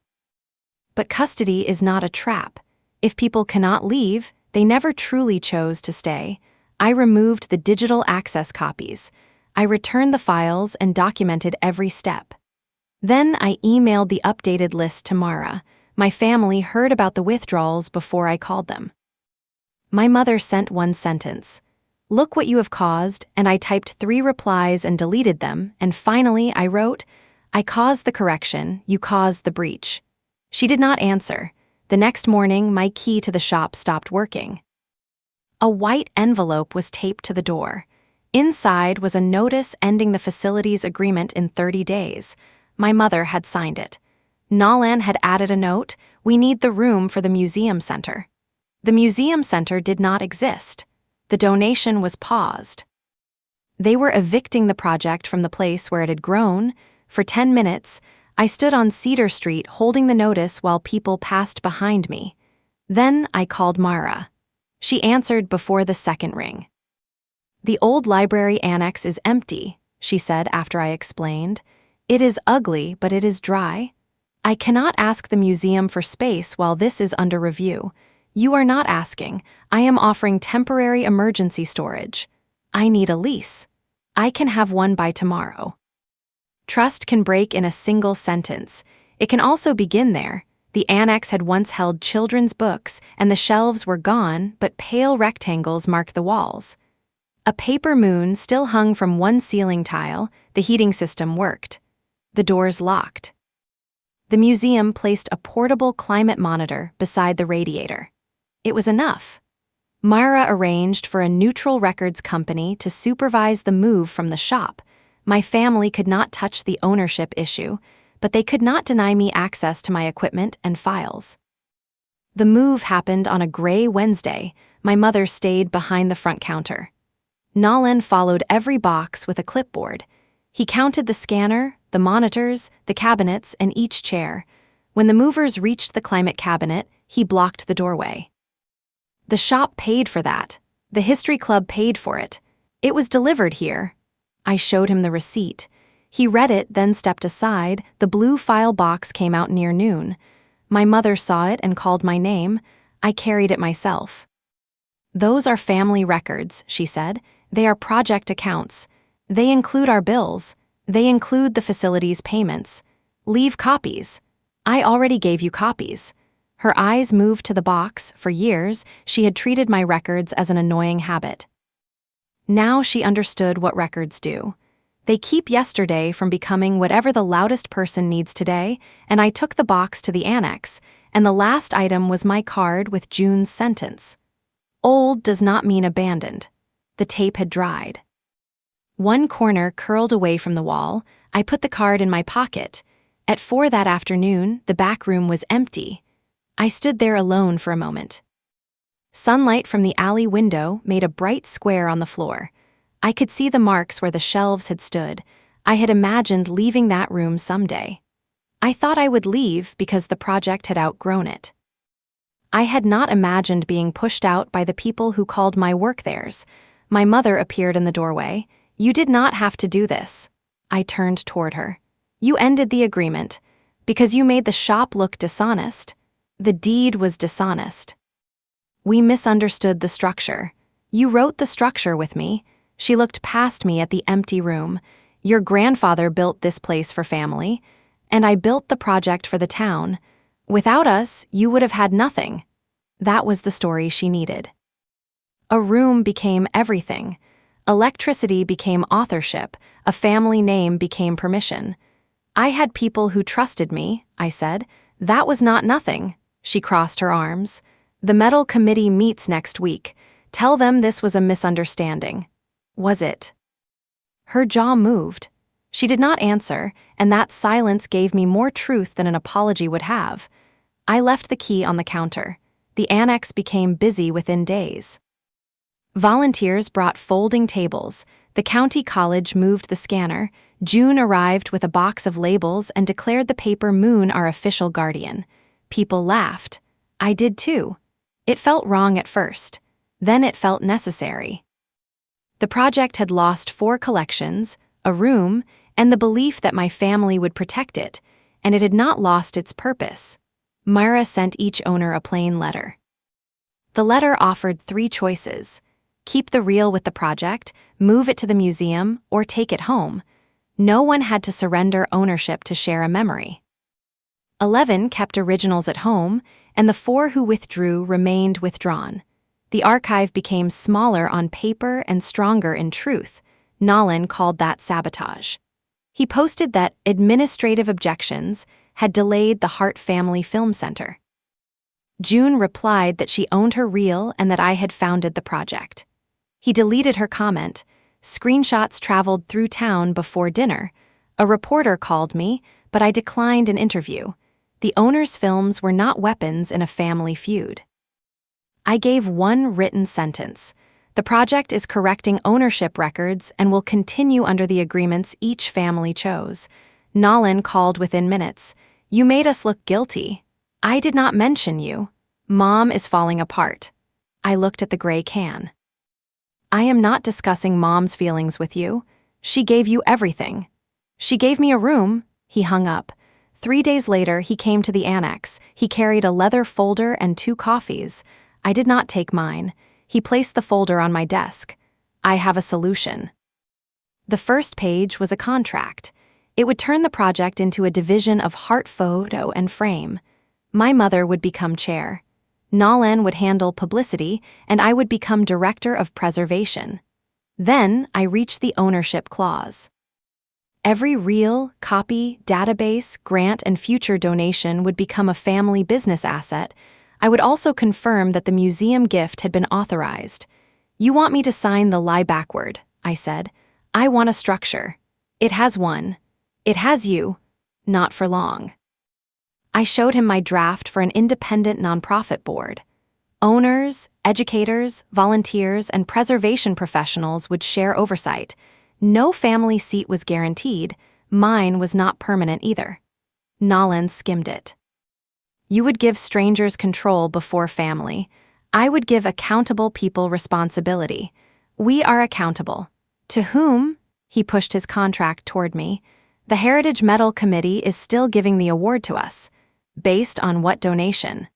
Speaker 1: But custody is not a trap. If people cannot leave, they never truly chose to stay. I removed the digital access copies. I returned the files and documented every step. Then I emailed the updated list to Mara. My family heard about the withdrawals before I called them. My mother sent one sentence. "Look what you have caused," and I typed 3 replies and deleted them, and finally I wrote, "I caused the correction, you caused the breach." She did not answer. The next morning, my key to the shop stopped working. A white envelope was taped to the door. Inside was a notice ending the facility's agreement in 30 days. My mother had signed it. Nalan had added a note, "We need the room for the museum center." The museum center did not exist. The donation was paused. They were evicting the project from the place where it had grown. For 10 minutes, I stood on Cedar Street holding the notice while people passed behind me. Then I called Mara. She answered before the second ring. "The old library annex is empty," she said after I explained. "It is ugly, but it is dry. I cannot ask the museum for space while this is under review. You are not asking. I am offering temporary emergency storage. I need a lease. I can have one by tomorrow." Trust can break in a single sentence. It can also begin there. The annex had once held children's books, and the shelves were gone, but pale rectangles marked the walls. A paper moon still hung from one ceiling tile. The heating system worked. The doors locked. The museum placed a portable climate monitor beside the radiator. It was enough. Mara arranged for a neutral records company to supervise the move from the shop. My family could not touch the ownership issue, but they could not deny me access to my equipment and files. The move happened on a gray Wednesday. My mother stayed behind the front counter. Nalan followed every box with a clipboard. He counted the scanner, the monitors, the cabinets, and each chair. When the movers reached the climate cabinet, he blocked the doorway. "The shop paid for that. The history club paid for it. It was delivered here." I showed him the receipt. He read it, then stepped aside. The blue file box came out near noon. My mother saw it and called my name. I carried it myself. "Those are family records," she said. "They are project accounts. They include our bills. They include the facility's payments. Leave copies. I already gave you copies." Her eyes moved to the box. For years, she had treated my records as an annoying habit. Now she understood what records do. They keep yesterday from becoming whatever the loudest person needs today, and I took the box to the annex, and the last item was my card with June's sentence. Old does not mean abandoned. The tape had dried. One corner curled away from the wall. I put the card in my pocket. At 4 that afternoon, the back room was empty. I stood there alone for a moment. Sunlight from the alley window made a bright square on the floor. I could see the marks where the shelves had stood. I had imagined leaving that room someday. I thought I would leave because the project had outgrown it. I had not imagined being pushed out by the people who called my work theirs. My mother appeared in the doorway. "You did not have to do this." I turned toward her. "You ended the agreement because you made the shop look dishonest. The deed was dishonest. We misunderstood the structure. You wrote the structure with me." She looked past me at the empty room. "Your grandfather built this place for family, and I built the project for the town. Without us, you would have had nothing." That was the story she needed. A room became everything. Electricity became authorship. A family name became permission. "I had people who trusted me," I said. "That was not nothing." She crossed her arms. "The Metal Committee meets next week. Tell them this was a misunderstanding." Was it? Her jaw moved. She did not answer, and that silence gave me more truth than an apology would have. I left the key on the counter. The annex became busy within days. Volunteers brought folding tables. The county college moved the scanner. June arrived with a box of labels and declared the paper Moon our official guardian. People laughed. I did too. It felt wrong at first. Then it felt necessary. The project had lost 4 collections, a room, and the belief that my family would protect it, and it had not lost its purpose. Myra sent each owner a plain letter. The letter offered 3 choices: keep the reel with the project, move it to the museum, or take it home. No one had to surrender ownership to share a memory. 11 kept originals at home, and the 4 who withdrew remained withdrawn. The archive became smaller on paper and stronger in truth. Nolan called that sabotage. He posted that administrative objections had delayed the Hart Family Film Center. June replied that she owned her reel and that I had founded the project. He deleted her comment. Screenshots traveled through town before dinner. A reporter called me, but I declined an interview. The owner's films were not weapons in a family feud. I gave one written sentence. The project is correcting ownership records and will continue under the agreements each family chose. Nolan called within minutes. "You made us look guilty. I did not mention you. Mom is falling apart." I looked at the gray can. "I am not discussing Mom's feelings with you. She gave you everything. She gave me a room." He hung up. 3 days later, he came to the annex. He carried a leather folder and 2 coffees. I did not take mine. He placed the folder on my desk. "I have a solution." The first page was a contract. It would turn the project into a division of Hart Photo and Frame. My mother would become chair. Nolan would handle publicity, and I would become director of preservation. Then I reached the ownership clause. Every reel, copy, database, grant, and future donation would become a family business asset. I would also confirm that the museum gift had been authorized. "You want me to sign the lie backward," I said. "I want a structure. It has one. It has you. Not for long." I showed him my draft for an independent nonprofit board. Owners, educators, volunteers, and preservation professionals would share oversight. No family seat was guaranteed. Mine was not permanent either. Nolan skimmed it. "You would give strangers control before family. I would give accountable people responsibility. We are accountable. To whom?" He pushed his contract toward me. "The Heritage Metal Committee is still giving the award to us. Based on what donation?"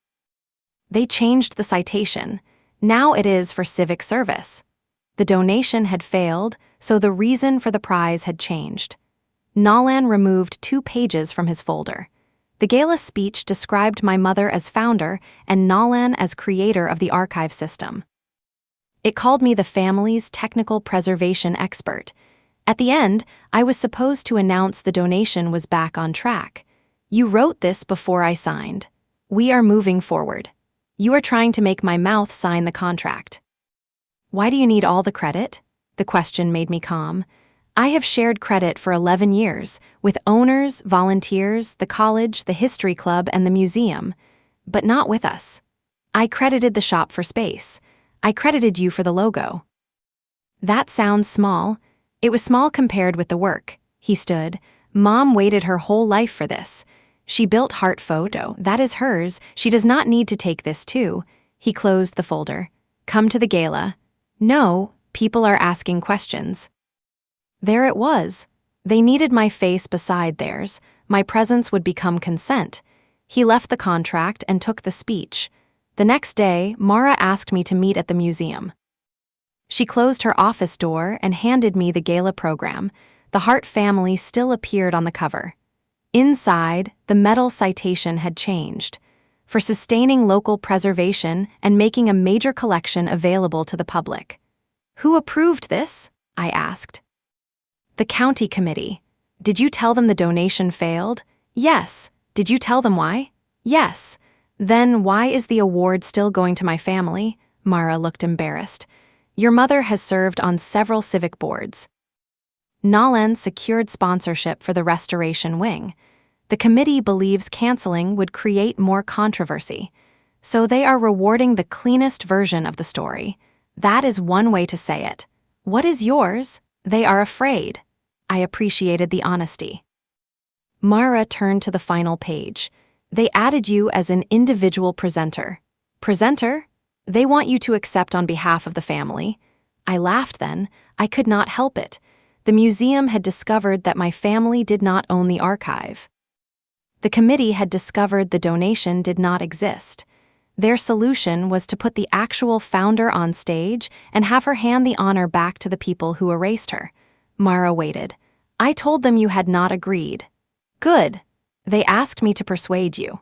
Speaker 1: They changed the citation. Now it is for civic service. The donation had failed, so the reason for the prize had changed. Nolan removed 2 pages from his folder. The gala speech described my mother as founder and Nolan as creator of the archive system. It called me the family's technical preservation expert. At the end, I was supposed to announce the donation was back on track. "You wrote this before I signed. We are moving forward. You are trying to make my mouth sign the contract." "Why do you need all the credit?" The question made me calm. I have shared credit for 11 years, with owners, volunteers, the college, the history club, and the museum, but not with us. I credited the shop for space. I credited you for the logo. That sounds small. It was small compared with the work. He stood. "Mom waited her whole life for this. She built Hart photo. That is hers. She does not need to take this too. He closed the folder. Come to the gala. No, people are asking questions. There it was. They needed my face beside theirs. My presence would become consent. He left the contract and took the speech. The next day, Mara asked me to meet at the museum. She closed her office door and handed me the gala program. The Hart family still appeared on the cover. Inside, the medal citation had changed. For sustaining local preservation and making a major collection available to the public. Who approved this? I asked. The county committee. Did you tell them the donation failed? Yes. Did you tell them why? Yes. Then why is the award still going to my family? Mara looked embarrassed. Your mother has served on several civic boards. Nolan secured sponsorship for the restoration wing. The committee believes canceling would create more controversy, so they are rewarding the cleanest version of the story. That is one way to say it. What is yours? They are afraid. I appreciated the honesty. Mara turned to the final page. They added you as an individual presenter. Presenter? They want you to accept on behalf of the family. I laughed then. I could not help it. The museum had discovered that my family did not own the archive. The committee had discovered the donation did not exist. Their solution was to put the actual founder on stage and have her hand the honor back to the people who erased her. Mara waited. I told them you had not agreed. Good. They asked me to persuade you.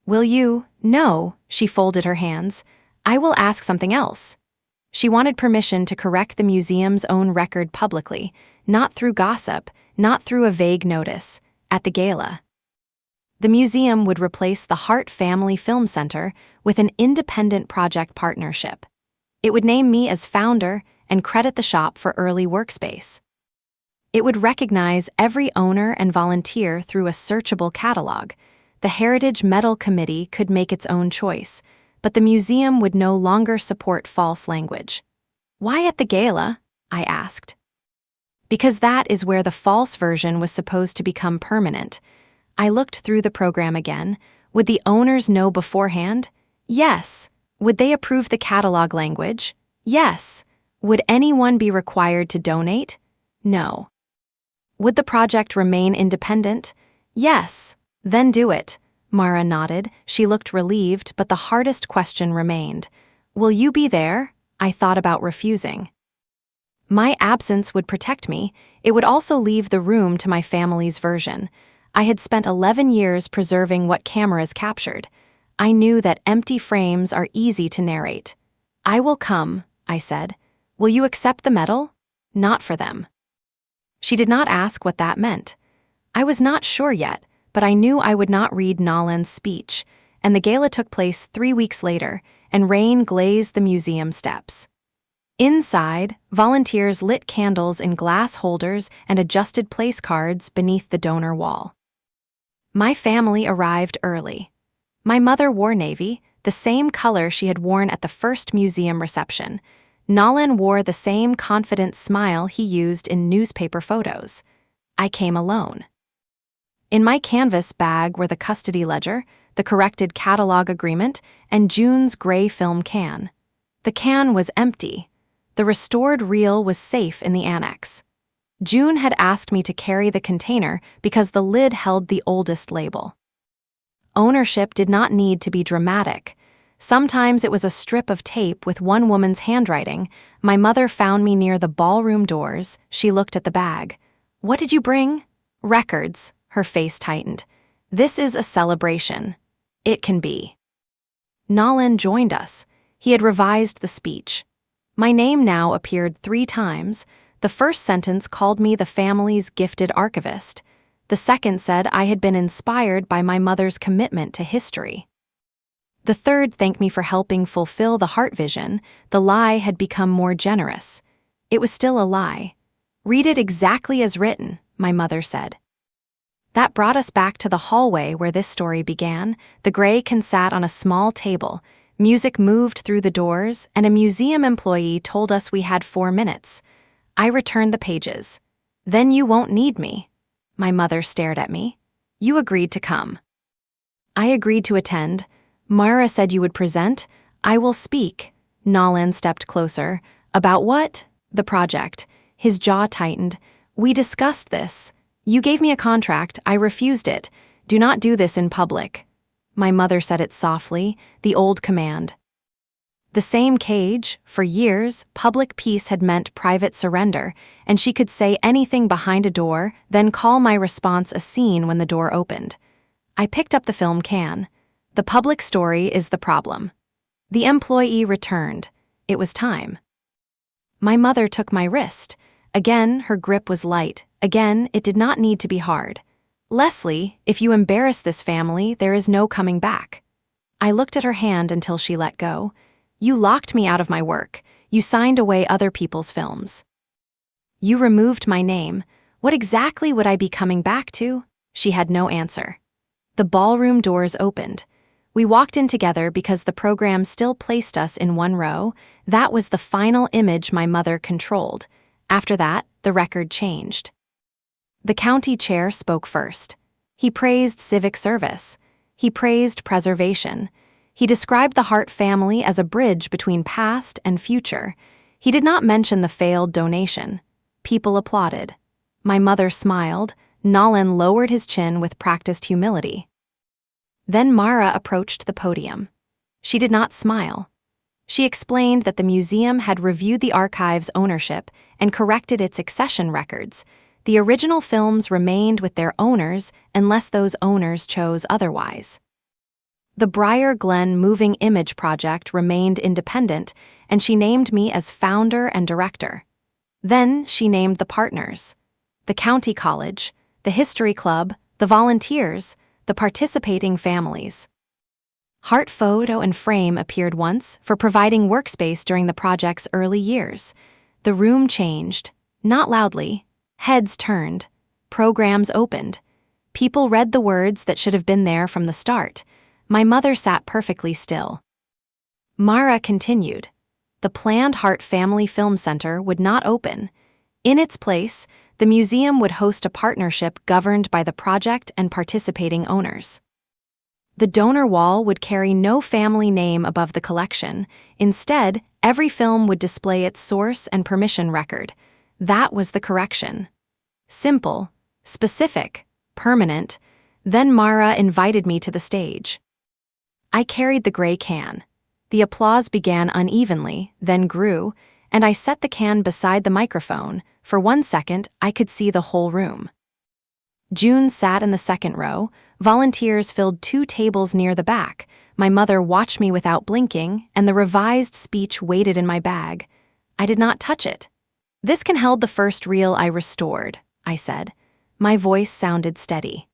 Speaker 1: Will you? No, she folded her hands. I will ask something else. She wanted permission to correct the museum's own record publicly, not through gossip, not through a vague notice, at the gala. The museum would replace the Hart Family Film Center with an independent project partnership. It would name me as founder and credit the shop for early workspace. It would recognize every owner and volunteer through a searchable catalog. The Heritage Medal Committee could make its own choice, but the museum would no longer support false language. Why at the gala? I asked. Because that is where the false version was supposed to become permanent. I looked through the program again. Would the owners know beforehand? Yes. Would they approve the catalog language? Yes. Would anyone be required to donate? No. Would the project remain independent? Yes. Then do it. Mara nodded. She looked relieved, but the hardest question remained. Will you be there? I thought about refusing. My absence would protect me. It would also leave the room to my family's version. I had spent 11 years preserving what cameras captured. I knew that empty frames are easy to narrate. I will come, I said. Will you accept the medal? Not for them. She did not ask what that meant. I was not sure yet, but I knew I would not read Nolan's speech, and the gala took place 3 weeks later, and rain glazed the museum steps. Inside, volunteers lit candles in glass holders and adjusted place cards beneath the donor wall. My family arrived early. My mother wore navy, the same color she had worn at the first museum reception. Nolan wore the same confident smile he used in newspaper photos. I came alone. In my canvas bag were the custody ledger, the corrected catalog agreement, and June's gray film can. The can was empty. The restored reel was safe in the annex. June had asked me to carry the container because the lid held the oldest label. Ownership did not need to be dramatic. Sometimes it was a strip of tape with one woman's handwriting. My mother found me near the ballroom doors. She looked at the bag. What did you bring? Records. Her face tightened. This is a celebration. It can be. Nolan joined us. He had revised the speech. My name now appeared 3 times. The first sentence called me the family's gifted archivist. The second said I had been inspired by my mother's commitment to history. The third thanked me for helping fulfill the Hart vision. The lie had become more generous. It was still a lie. Read it exactly as written, my mother said. That brought us back to the hallway where this story began. The gray can sat on a small table. Music moved through the doors, and a museum employee told us we had 4 minutes. I returned the pages. Then you won't need me. My mother stared at me. You agreed to come. I agreed to attend. Mara said you would present. I will speak. Nolan stepped closer. About what? The project. His jaw tightened. We discussed this. You gave me a contract. I refused it. Do not do this in public. My mother said it softly, the old command. The same cage, for years, public peace had meant private surrender, and she could say anything behind a door, then call my response a scene when the door opened. I picked up the film can. The public story is the problem. The employee returned. It was time. My mother took my wrist. Again, her grip was light. Again, it did not need to be hard. Leslie, if you embarrass this family, there is no coming back. I looked at her hand until she let go. You locked me out of my work. You signed away other people's films. You removed my name. What exactly would I be coming back to? She had no answer. The ballroom doors opened. We walked in together because the program still placed us in one row. That was the final image my mother controlled. After that, the record changed. The county chair spoke first. He praised civic service. He praised preservation. He described the Hart family as a bridge between past and future. He did not mention the failed donation. People applauded. My mother smiled. Nolan lowered his chin with practiced humility. Then Mara approached the podium. She did not smile. She explained that the museum had reviewed the archive's ownership and corrected its accession records. The original films remained with their owners unless those owners chose otherwise. The Briar Glen Moving Image Project remained independent, and she named me as founder and director. Then she named the partners: the county college, the history club, the volunteers, the participating families. Hart Photo and Frame appeared once for providing workspace during the project's early years. The room changed, not loudly. Heads turned. Programs opened. People read the words that should have been there from the start. My mother sat perfectly still. Mara continued. The planned Hart Family Film Center would not open. In its place, the museum would host a partnership governed by the project and participating owners. The donor wall would carry no family name above the collection. Instead, every film would display its source and permission record. That was the correction. Simple, specific, permanent. Then Mara invited me to the stage. I carried the gray can. The applause began unevenly, then grew, and I set the can beside the microphone. For 1 second, I could see the whole room. June sat in the second row. Volunteers filled 2 tables near the back. My mother watched me without blinking, and the revised speech waited in my bag. I did not touch it. This can held the first reel I restored, I said. My voice sounded steady.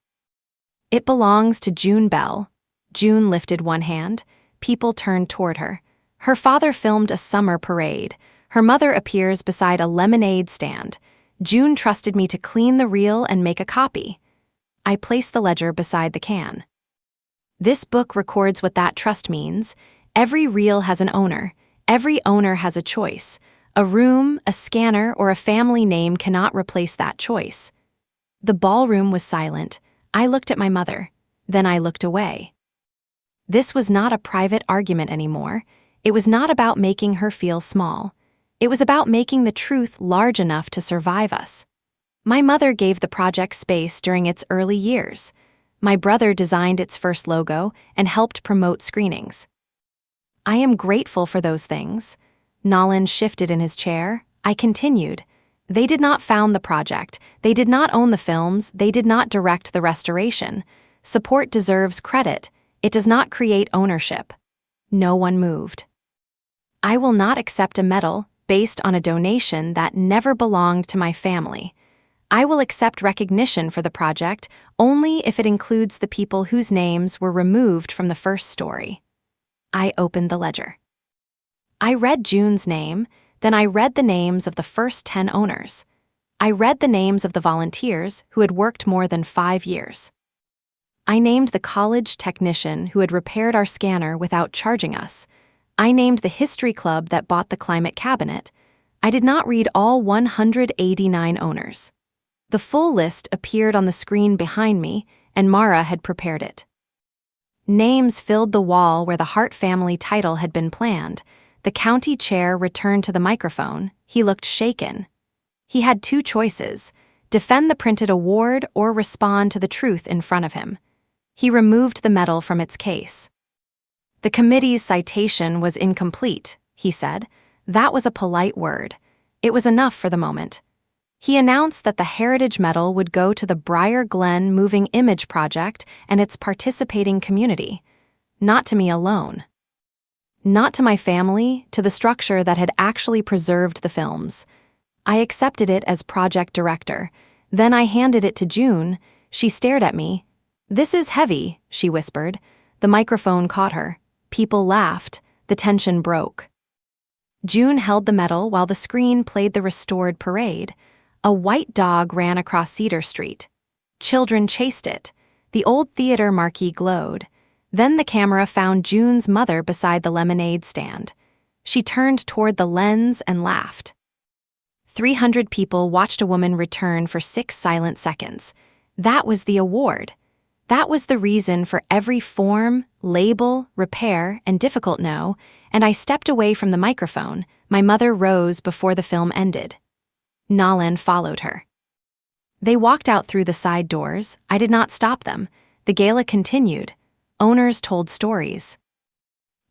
Speaker 1: It belongs to June Bell. June lifted one hand. People turned toward her. Her father filmed a summer parade. Her mother appears beside a lemonade stand. June trusted me to clean the reel and make a copy. I placed the ledger beside the can. This book records what that trust means. Every reel has an owner. Every owner has a choice. A room, a scanner, or a family name cannot replace that choice. The ballroom was silent. I looked at my mother. Then I looked away. This was not a private argument anymore. It was not about making her feel small. It was about making the truth large enough to survive us. My mother gave the project space during its early years. My brother designed its first logo and helped promote screenings. I am grateful for those things. Nolan shifted in his chair. I continued. They did not found the project. They did not own the films. They did not direct the restoration. Support deserves credit. It does not create ownership. No one moved. I will not accept a medal based on a donation that never belonged to my family. I will accept recognition for the project only if it includes the people whose names were removed from the first story. I opened the ledger. I read June's name, then I read the names of the first 10 owners. I read the names of the volunteers who had worked more than 5 years. I named the college technician who had repaired our scanner without charging us. I named the history club that bought the climate cabinet. I did not read all 189 owners. The full list appeared on the screen behind me, and Mara had prepared it. Names filled the wall where the Hart family title had been planned. The county chair returned to the microphone. He looked shaken. He had two choices: defend the printed award or respond to the truth in front of him. He removed the medal from its case. "The committee's citation was incomplete," he said. That was a polite word. It was enough for the moment. He announced that the Heritage Medal would go to the Briar Glen Moving Image Project and its participating community. Not to me alone. Not to my family, to the structure that had actually preserved the films. I accepted it as project director. Then I handed it to June. She stared at me. "This is heavy," she whispered. The microphone caught her. People laughed. The tension broke. June held the medal while the screen played the restored parade. A white dog ran across Cedar Street. Children chased it. The old theater marquee glowed. Then the camera found June's mother beside the lemonade stand. She turned toward the lens and laughed. 300 people watched a woman return for 6 silent seconds. That was the award. That was the reason for every form, label, repair, and difficult no, and I stepped away from the microphone. My mother rose before the film ended. Nolan followed her. They walked out through the side doors. I did not stop them. The gala continued. Owners told stories.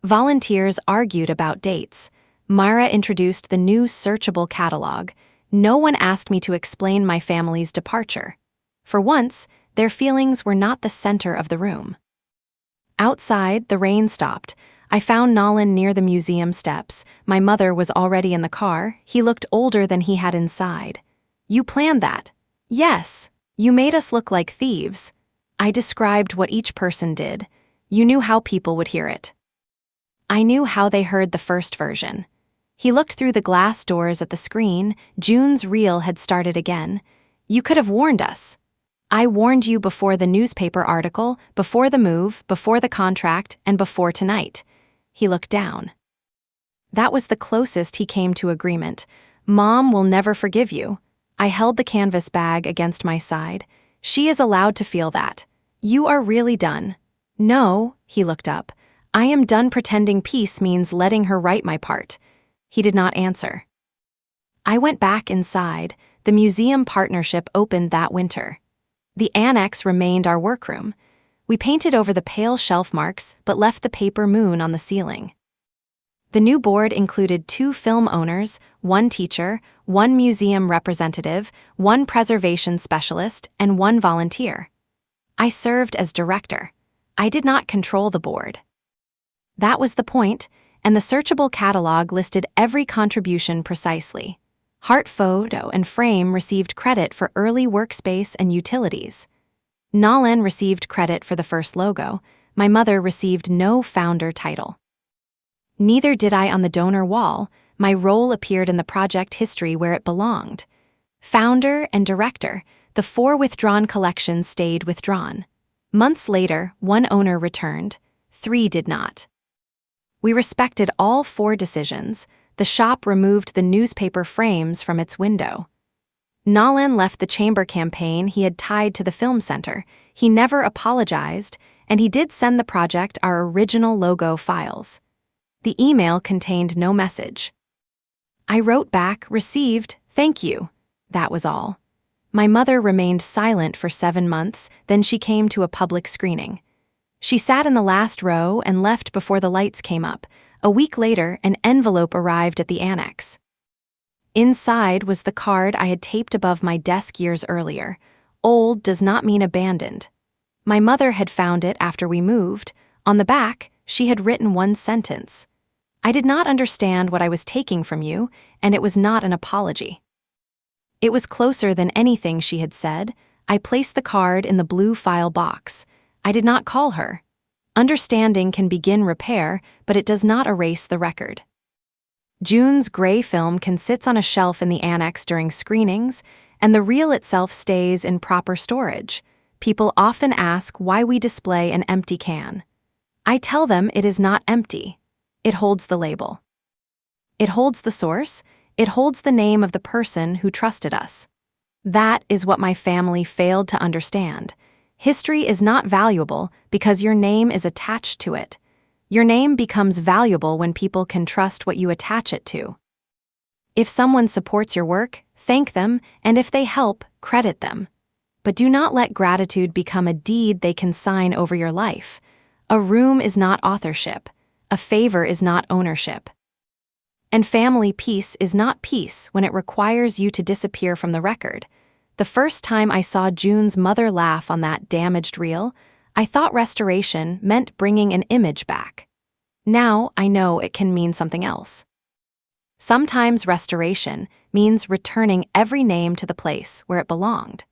Speaker 1: Volunteers argued about dates. Myra introduced the new searchable catalog. No one asked me to explain my family's departure. For once, their feelings were not the center of the room. Outside, the rain stopped. I found Nolan near the museum steps. My mother was already in the car. He looked older than he had inside. "You planned that?" "Yes. You made us look like thieves." I described what each person did. "You knew how people would hear it." I knew how they heard the first version. He looked through the glass doors at the screen. June's reel had started again. "You could have warned us." "I warned you before the newspaper article, before the move, before the contract, and before tonight." He looked down. That was the closest he came to agreement. "Mom will never forgive you." I held the canvas bag against my side. "She is allowed to feel that. You are really done." "No," he looked up. "I am done pretending peace means letting her write my part." He did not answer. I went back inside. The museum partnership opened that winter. The annex remained our workroom. We painted over the pale shelf marks but left the paper moon on the ceiling. The new board included 2 film owners, 1 teacher, 1 museum representative, 1 preservation specialist, and 1 volunteer. I served as director. I did not control the board. That was the point, and the searchable catalog listed every contribution precisely. Hart Photo and Frame received credit for early workspace and utilities. Nolan received credit for the first logo. My mother received no founder title. Neither did I on the donor wall. My role appeared in the project history where it belonged. Founder and director, the 4 withdrawn collections stayed withdrawn. Months later, 1 owner returned. 3 did not. We respected all 4 decisions. The shop removed the newspaper frames from its window. Nolan left the chamber campaign he had tied to the film center. He never apologized, and he did send the project our original logo files. The email contained no message. I wrote back, "Received, thank you." That was all. My mother remained silent for 7 months, then she came to a public screening. She sat in the last row and left before the lights came up. A week later, an envelope arrived at the annex. Inside was the card I had taped above my desk years earlier. "Old does not mean abandoned." My mother had found it after we moved. On the back, she had written 1 sentence. "I did not understand what I was taking from you, and it was not an apology." It was closer than anything she had said. I placed the card in the blue file box. I did not call her. Understanding can begin repair, but it does not erase the record. June's gray film can sit on a shelf in the annex during screenings, and the reel itself stays in proper storage. People often ask why we display an empty can. I tell them it is not empty. It holds the label. It holds the source. It holds the name of the person who trusted us. That is what my family failed to understand. History is not valuable because your name is attached to it. Your name becomes valuable when people can trust what you attach it to. If someone supports your work, thank them, and if they help, credit them. But do not let gratitude become a deed they can sign over your life. A room is not authorship. A favor is not ownership. And family peace is not peace when it requires you to disappear from the record. The first time I saw June's mother laugh on that damaged reel, I thought restoration meant bringing an image back. Now I know it can mean something else. Sometimes restoration means returning every name to the place where it belonged.